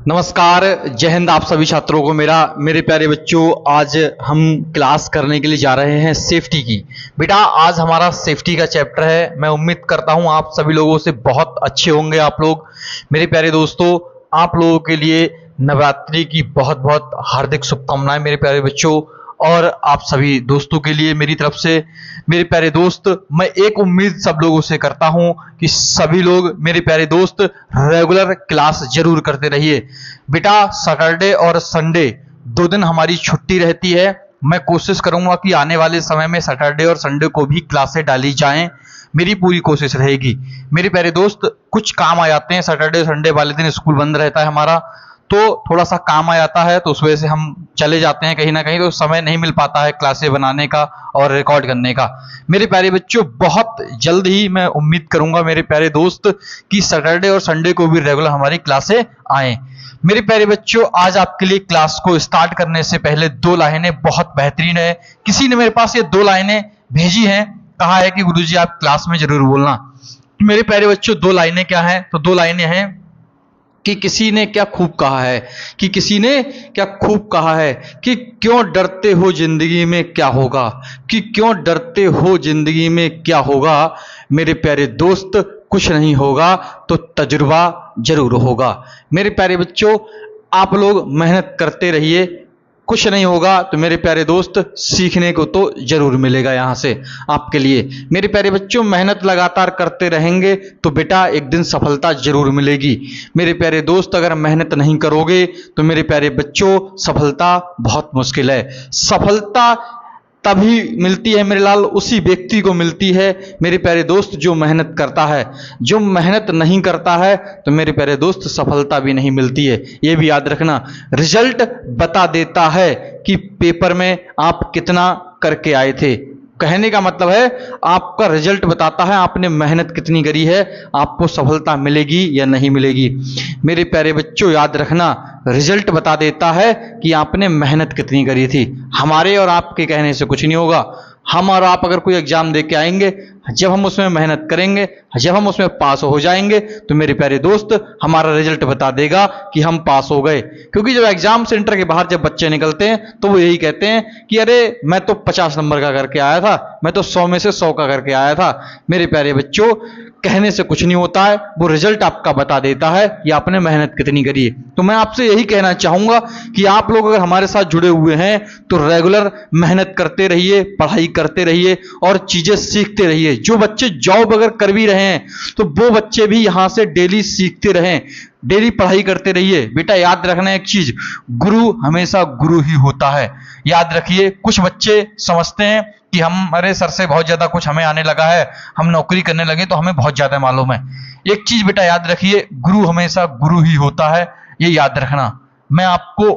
नमस्कार, जय हिंद आप सभी छात्रों को मेरे प्यारे बच्चों। आज हम क्लास करने के लिए जा रहे हैं सेफ्टी की। बेटा आज हमारा सेफ्टी का चैप्टर है। मैं उम्मीद करता हूं आप सभी लोगों से बहुत अच्छे होंगे आप लोग। मेरे प्यारे दोस्तों, आप लोगों के लिए नवरात्रि की बहुत बहुत हार्दिक शुभकामनाएं मेरे प्यारे बच्चों। और आप सभी दोस्तों के लिए मेरी तरफ से मेरे प्यारे दोस्त, मैं एक उम्मीद सब लोगों से करता हूं कि सभी लोग मेरे प्यारे दोस्त रेगुलर क्लास जरूर करते रहिए। बेटा सैटरडे और संडे 2 दिन हमारी छुट्टी रहती है। मैं कोशिश करूंगा कि आने वाले समय में सैटरडे और संडे को भी क्लासें डाली जाएं। मेरी पूरी कोशिश रहेगी। मेरे प्यारे दोस्त, कुछ काम आ जाते हैं, सैटरडे संडे वाले दिन स्कूल बंद रहता है हमारा, तो थोड़ा सा काम आ जाता है, तो उस वजह से हम चले जाते हैं कहीं ना कहीं, तो समय नहीं मिल पाता है क्लासें बनाने का और रिकॉर्ड करने का। मेरे प्यारे बच्चों, बहुत जल्द ही मैं उम्मीद करूंगा मेरे प्यारे दोस्त कि सैटरडे और संडे को भी रेगुलर हमारी क्लासें आए। मेरे प्यारे बच्चों, आज आपके लिए क्लास को स्टार्ट करने से पहले 2 लाइनें बहुत बेहतरीन है। किसी ने मेरे पास ये 2 लाइनें भेजी हैं, कहा है कि गुरुजी आप क्लास में जरूर बोलना। मेरे प्यारे बच्चों, 2 लाइनें क्या हैं? तो 2 लाइनें हैं कि किसी ने क्या खूब कहा है, कि किसी ने क्या खूब कहा है कि क्यों डरते हो जिंदगी में क्या होगा, कि क्यों डरते हो जिंदगी में क्या होगा। मेरे प्यारे दोस्त, कुछ नहीं होगा तो तजुर्बा जरूर होगा। मेरे प्यारे बच्चों, आप लोग मेहनत करते रहिए। कुछ नहीं होगा तो मेरे प्यारे दोस्त सीखने को तो जरूर मिलेगा यहाँ से आपके लिए। मेरे प्यारे बच्चों, मेहनत लगातार करते रहेंगे तो बेटा एक दिन सफलता जरूर मिलेगी। मेरे प्यारे दोस्त, अगर मेहनत नहीं करोगे तो मेरे प्यारे बच्चों सफलता बहुत मुश्किल है। सफलता तभी मिलती है मेरे लाल, उसी व्यक्ति को मिलती है मेरे प्यारे दोस्त जो मेहनत करता है। जो मेहनत नहीं करता है तो मेरे प्यारे दोस्त सफलता भी नहीं मिलती है। ये भी याद रखना, रिजल्ट बता देता है कि पेपर में आप कितना करके आए थे। कहने का मतलब है आपका रिजल्ट बताता है आपने मेहनत कितनी करी है, आपको सफलता मिलेगी या नहीं मिलेगी। मेरे प्यारे बच्चों याद रखना, रिजल्ट बता देता है कि आपने मेहनत कितनी करी थी। हमारे और आपके कहने से कुछ नहीं होगा। हम और आप अगर कोई एग्जाम दे के आएंगे, जब हम उसमें मेहनत करेंगे, जब हम उसमें पास हो जाएंगे तो मेरे प्यारे दोस्त हमारा रिजल्ट बता देगा कि हम पास हो गए। क्योंकि जब एग्जाम सेंटर के बाहर जब बच्चे निकलते हैं तो वो यही कहते हैं कि अरे मैं तो 50 नंबर का करके आया था, मैं तो 100 में से 100 का करके आया था। मेरे प्यारे बच्चों, कहने से कुछ नहीं होता है, वो रिजल्ट आपका बता देता है कि आपने मेहनत कितनी करी है। तो मैं आपसे यही कहना चाहूंगा कि आप लोग अगर हमारे साथ जुड़े हुए हैं तो रेगुलर मेहनत करते रहिए, पढ़ाई करते रहिए और चीजें सीखते रहिए। जो बच्चे जॉब अगर कर भी रहे हैं तो वो बच्चे भी यहां से डेली सीखते रहें, डेली पढ़ाई करते रहिए। बेटा याद रखना एक चीज, गुरु हमेशा गुरु ही होता है। याद रखिए, कुछ बच्चे समझते हैं कि हमारे सर से बहुत ज्यादा कुछ हमें आने लगा है, हम नौकरी करने लगे तो हमें बहुत ज्यादा मालूम है। एक चीज बेटा याद रखिए, गुरु हमेशा गुरु ही होता है, ये याद रखना। मैं आपको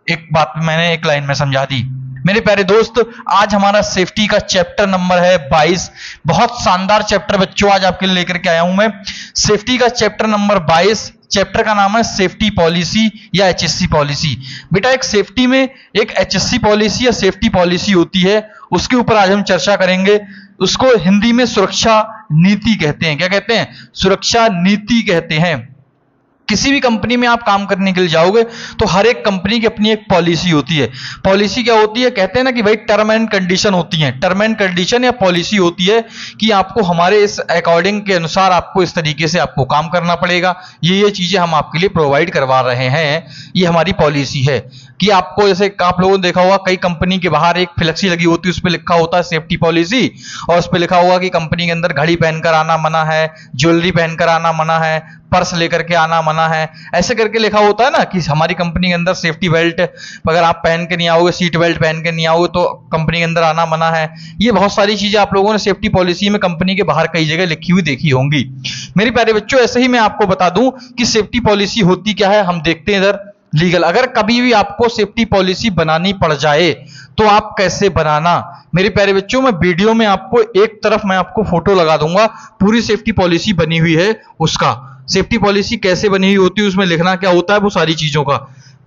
एक बात मैंने एक लाइन में समझा दी। मेरे प्यारे दोस्त, आज हमारा सेफ्टी का चैप्टर नंबर है 22। बहुत शानदार चैप्टर बच्चों आज आपके लिए लेकर के आया हूं मैं। सेफ्टी का चैप्टर नंबर 22, चैप्टर का नाम है सेफ्टी पॉलिसी या एचएससी पॉलिसी। बेटा एक सेफ्टी में एक एचएससी पॉलिसी या सेफ्टी पॉलिसी होती है, उसके ऊपर आज हम चर्चा करेंगे। उसको हिंदी में सुरक्षा नीति कहते हैं। क्या कहते हैं? सुरक्षा नीति कहते हैं। किसी भी कंपनी में आप काम करने के लिए जाओगे तो हर एक कंपनी की अपनी एक पॉलिसी होती है। पॉलिसी क्या होती है? कहते हैं ना कि भाई टर्म एंड कंडीशन होती है। टर्म एंड कंडीशन या पॉलिसी होती है कि आपको हमारे इस अकॉर्डिंग के अनुसार आपको इस तरीके से आपको काम करना पड़ेगा। ये चीजें हम आपके लिए प्रोवाइड करवा रहे हैं, ये हमारी पॉलिसी है। कि आपको जैसे आप लोगों ने देखा होगा कई कंपनी के बाहर एक फ्लेक्सी लगी होती है, उस पर लिखा होता है सेफ्टी पॉलिसी, और उस पर लिखा होगा कि कंपनी के अंदर घड़ी पहनकर आना मना है, ज्वेलरी पहनकर आना मना है, पर्स लेकर के आना मना है, ऐसे करके लिखा होता है ना कि हमारी कंपनी के अंदर सेफ्टी बेल्ट अगर आप पहन के नहीं आओगे, सीट बेल्ट पहन के नहीं आओगे तो कंपनी के अंदर आना मना है। ये बहुत सारी चीजें आप लोगों ने सेफ्टी पॉलिसी में कंपनी के बाहर कई जगह लिखी हुई देखी होंगी। मेरे प्यारे बच्चों, ऐसे ही मैं आपको बता दूं कि सेफ्टी पॉलिसी होती क्या है। हम देखते हैं इधर लीगल, अगर कभी भी आपको सेफ्टी पॉलिसी बनानी पड़ जाए तो आप कैसे बनाना। मेरे प्यारे बच्चों, मैं वीडियो में आपको एक तरफ मैं आपको फोटो लगा दूंगा, पूरी सेफ्टी पॉलिसी बनी हुई है उसका। सेफ्टी पॉलिसी कैसे बनी हुई होती है, उसमें लिखना क्या होता है, वो सारी चीजों का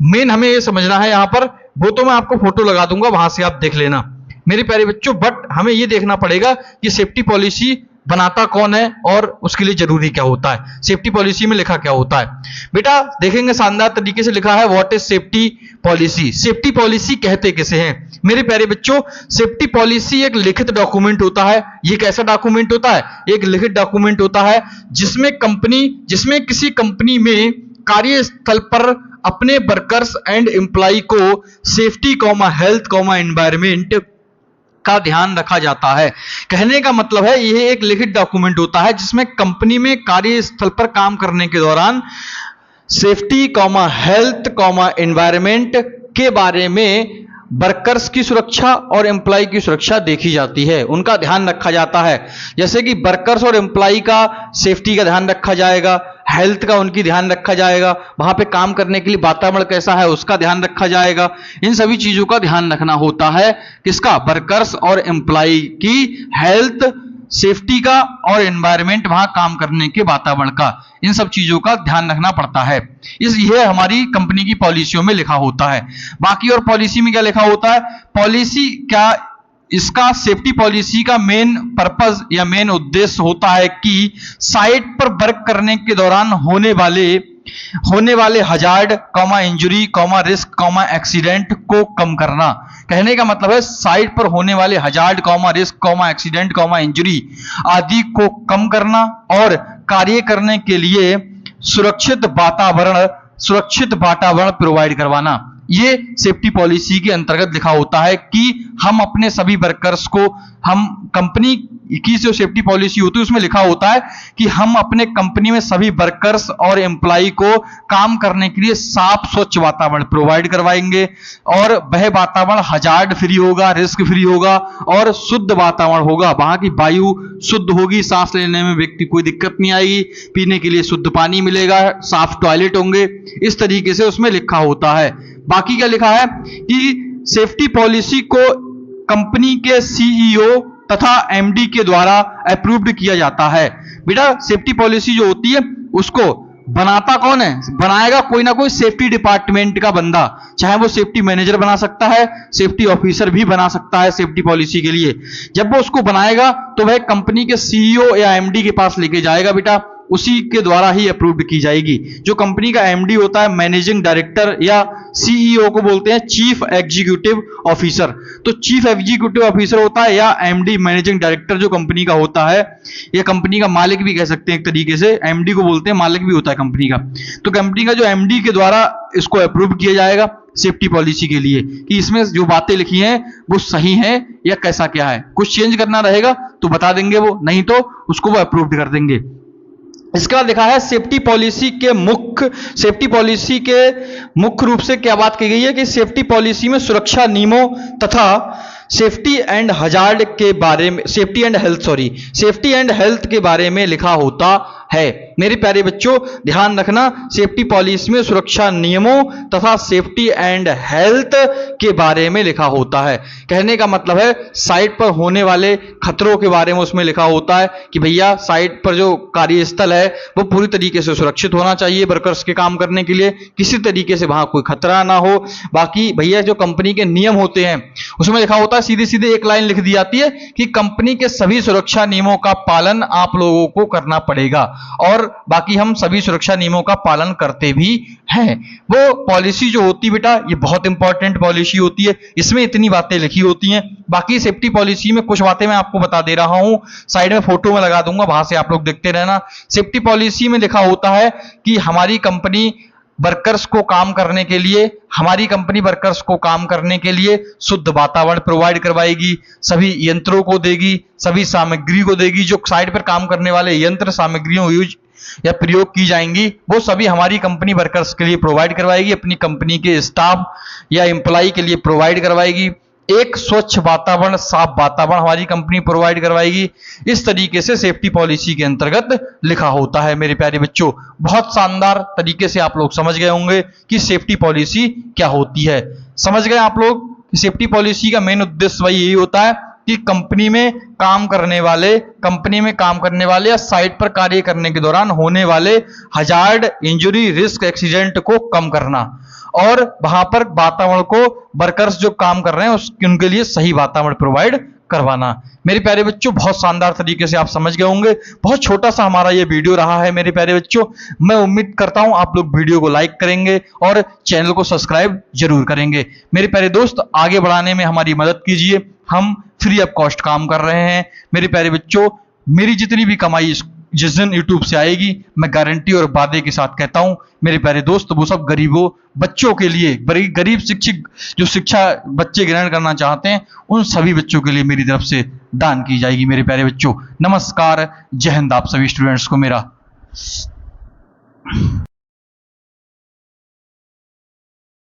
मेन हमें ये समझना है यहां पर। वो तो मैं आपको फोटो लगा दूंगा, वहां से आप देख लेना मेरे प्यारे बच्चों। बट हमें ये देखना पड़ेगा कि सेफ्टी पॉलिसी बनाता कौन है और उसके लिए जरूरी क्या होता है, सेफ्टी पॉलिसी में लिखा क्या होता है। बेटा देखेंगे शानदार तरीके से लिखा है what is safety policy. Safety policy कहते किसे हैं मेरे प्यारे बच्चों? सेफ्टी पॉलिसी एक लिखित डॉक्यूमेंट होता है। ये कैसा डॉक्यूमेंट होता है? एक लिखित डॉक्यूमेंट होता है जिसमें किसी कंपनी में कार्यस्थल पर अपने वर्कर्स एंड एम्प्लॉय को सेफ्टी हेल्थ एनवायरमेंट का ध्यान रखा जाता है। कहने का मतलब है यह एक लिखित डॉक्यूमेंट होता है जिसमें कंपनी में कार्यस्थल पर काम करने के दौरान सेफ्टी हेल्थ एनवायरमेंट के बारे में वर्कर्स की सुरक्षा और एम्प्लॉय की सुरक्षा देखी जाती है, उनका ध्यान रखा जाता है। जैसे कि वर्कर्स और एम्प्लॉय का सेफ्टी का ध्यान रखा जाएगा, हेल्थ का उनकी ध्यान रखा जाएगा, वहां पे काम करने के लिए वातावरण कैसा है उसका ध्यान रखा जाएगा। इन सभी चीजों का ध्यान रखना होता है किसका? वर्कर्स और एम्प्लॉय की हेल्थ, सेफ्टी का और एनवायरमेंट, वहां काम करने के वातावरण का, इन सब चीजों का ध्यान रखना पड़ता है। यह हमारी कंपनी की पॉलिसियों में लिखा होता है। बाकी और पॉलिसी में क्या लिखा होता है? पॉलिसी क्या, इसका सेफ्टी पॉलिसी का मेन पर्पस या मेन उद्देश्य होता है कि साइट पर वर्क करने के दौरान होने वाले हजार्ड, इंजुरी, रिस्क, एक्सीडेंट को कम करना। कहने का मतलब है साइट पर होने वाले हजार्ड, रिस्क, एक्सीडेंट, इंजुरी आदि को कम करना और कार्य करने के लिए सुरक्षित वातावरण प्रोवाइड करवाना। ये सेफ्टी पॉलिसी के अंतर्गत लिखा होता है कि हम अपने सभी वर्कर्स को, हम कंपनी की जो सेफ्टी पॉलिसी होती है उसमें लिखा होता है कि हम अपने कंपनी में सभी वर्कर्स और एम्प्लॉय को काम करने के लिए साफ स्वच्छ वातावरण प्रोवाइड करवाएंगे और वह वातावरण हजार्ड फ्री होगा, रिस्क फ्री होगा और शुद्ध वातावरण होगा। वहां की वायु शुद्ध होगी, सांस लेने में व्यक्ति कोई दिक्कत नहीं आएगी, पीने के लिए शुद्ध पानी मिलेगा, साफ टॉयलेट होंगे, इस तरीके से उसमें लिखा होता है। बाकी क्या लिखा है कि सेफ्टी पॉलिसी को कंपनी के सीईओ तथा एमडी के द्वारा अप्रूव्ड किया जाता है। बेटा सेफ्टी पॉलिसी जो होती है उसको बनाता कौन है? बनाएगा कोई ना कोई सेफ्टी डिपार्टमेंट का बंदा, चाहे वो सेफ्टी मैनेजर बना सकता है, सेफ्टी ऑफिसर भी बना सकता है सेफ्टी पॉलिसी के लिए। जब वो उसको बनाएगा तो वह कंपनी के सीईओ या एमडी के पास लेके जाएगा, बेटा उसी के द्वारा ही अप्रूव्ड की जाएगी। जो कंपनी का एमडी होता है, मैनेजिंग डायरेक्टर या सीईओ को बोलते हैं चीफ एग्जीक्यूटिव ऑफिसर। तो चीफ एग्जीक्यूटिव ऑफिसर होता है या एमडी मैनेजिंग डायरेक्टर जो कंपनी का होता है, या कंपनी का मालिक भी कह सकते हैं एक तरीके से, एमडी को बोलते हैं, मालिक भी होता है कंपनी का। तो कंपनी का जो एमडी के द्वारा इसको अप्रूव किया जाएगा सेफ्टी पॉलिसी के लिए कि इसमें जो बातें लिखी हैं वो सही हैं या कैसा क्या है। कुछ चेंज करना रहेगा तो बता देंगे वो, नहीं तो उसको वो अप्रूव कर देंगे। इसके बाद लिखा है सेफ्टी पॉलिसी के मुख्य रूप से क्या बात की गई है कि सेफ्टी पॉलिसी में सुरक्षा नियमों तथा सेफ्टी एंड हेल्थ के बारे में लिखा होता है। मेरे प्यारे बच्चों ध्यान रखना, सेफ्टी पॉलिसी में सुरक्षा नियमों तथा सेफ्टी एंड हेल्थ के बारे में लिखा होता है। कहने का मतलब है साइट पर होने वाले खतरों के बारे में उसमें लिखा होता है कि भैया साइट पर जो कार्यस्थल है वो पूरी तरीके से सुरक्षित होना चाहिए वर्कर्स के काम करने के लिए, किसी तरीके से वहां कोई खतरा ना हो। बाकी भैया जो कंपनी के नियम होते हैं उसमें लिखा होता है, सीधे सीधे एक लाइन लिख दी जाती है कि कंपनी के सभी सुरक्षा नियमों का पालन आप लोगों को करना पड़ेगा, और बाकी हम सभी सुरक्षा नियमों का पालन करते भी हैं। वो पॉलिसी जो होती है बेटा ये बहुत इंपॉर्टेंट पॉलिसी होती है, इसमें इतनी बातें लिखी होती हैं। बाकी सेफ्टी पॉलिसी में कुछ बातें मैं आपको बता दे रहा हूं, साइड में फोटो में लगा दूंगा, वहां से आप लोग देखते रहना। सेफ्टी पॉलिसी में लिखा होता है कि हमारी कंपनी वर्कर्स को काम करने के लिए शुद्ध वातावरण प्रोवाइड करवाएगी, सभी यंत्रों को देगी, सभी सामग्री को देगी। जो साइट पर काम करने वाले यंत्र सामग्रियों यूज या प्रयोग की जाएंगी वो सभी हमारी कंपनी वर्कर्स के लिए प्रोवाइड करवाएगी, अपनी कंपनी के स्टाफ या एम्प्लॉय के लिए प्रोवाइड करवाएगी। एक स्वच्छ वातावरण, साफ वातावरण हमारी कंपनी प्रोवाइड करवाएगी। इस तरीके से सेफ्टी पॉलिसी के अंतर्गत लिखा होता है। मेरे प्यारे बच्चों बहुत शानदार तरीके से आप लोग समझ गए होंगे कि सेफ्टी पॉलिसी क्या होती है। समझ गए आप लोग कि सेफ्टी पॉलिसी का मेन उद्देश्य वही यही होता है कि कंपनी में काम करने वाले या साइट पर कार्य करने के दौरान होने वाले हजार्ड, इंजरी, रिस्क, एक्सीडेंट को कम करना और वहां पर वातावरण को वर्कर्स जो काम कर रहे हैं उनके लिए सही वातावरण प्रोवाइड करवाना। मेरे प्यारे बच्चों, बहुत शानदार तरीके से आप समझ गए होंगे। बहुत छोटा सा हमारा ये वीडियो रहा है मेरे प्यारे बच्चों। मैं उम्मीद करता हूं आप लोग वीडियो को लाइक करेंगे और चैनल को सब्सक्राइब जरूर करेंगे। मेरे प्यारे दोस्त, आगे बढ़ाने में हमारी मदद कीजिए। हम फ्री ऑफ कॉस्ट काम कर रहे हैं। मेरे प्यारे बच्चों, मेरी जितनी भी कमाई जिस दिन यूट्यूब से आएगी, मैं गारंटी और वादे के साथ कहता हूं मेरे प्यारे दोस्त, वो सब गरीबों बच्चों के लिए, गरीब शिक्षक जो शिक्षा बच्चे ग्रहण करना चाहते हैं, उन सभी बच्चों के लिए मेरी तरफ से दान की जाएगी। मेरे प्यारे बच्चों, नमस्कार, जय हिंद आप सभी स्टूडेंट्स को मेरा।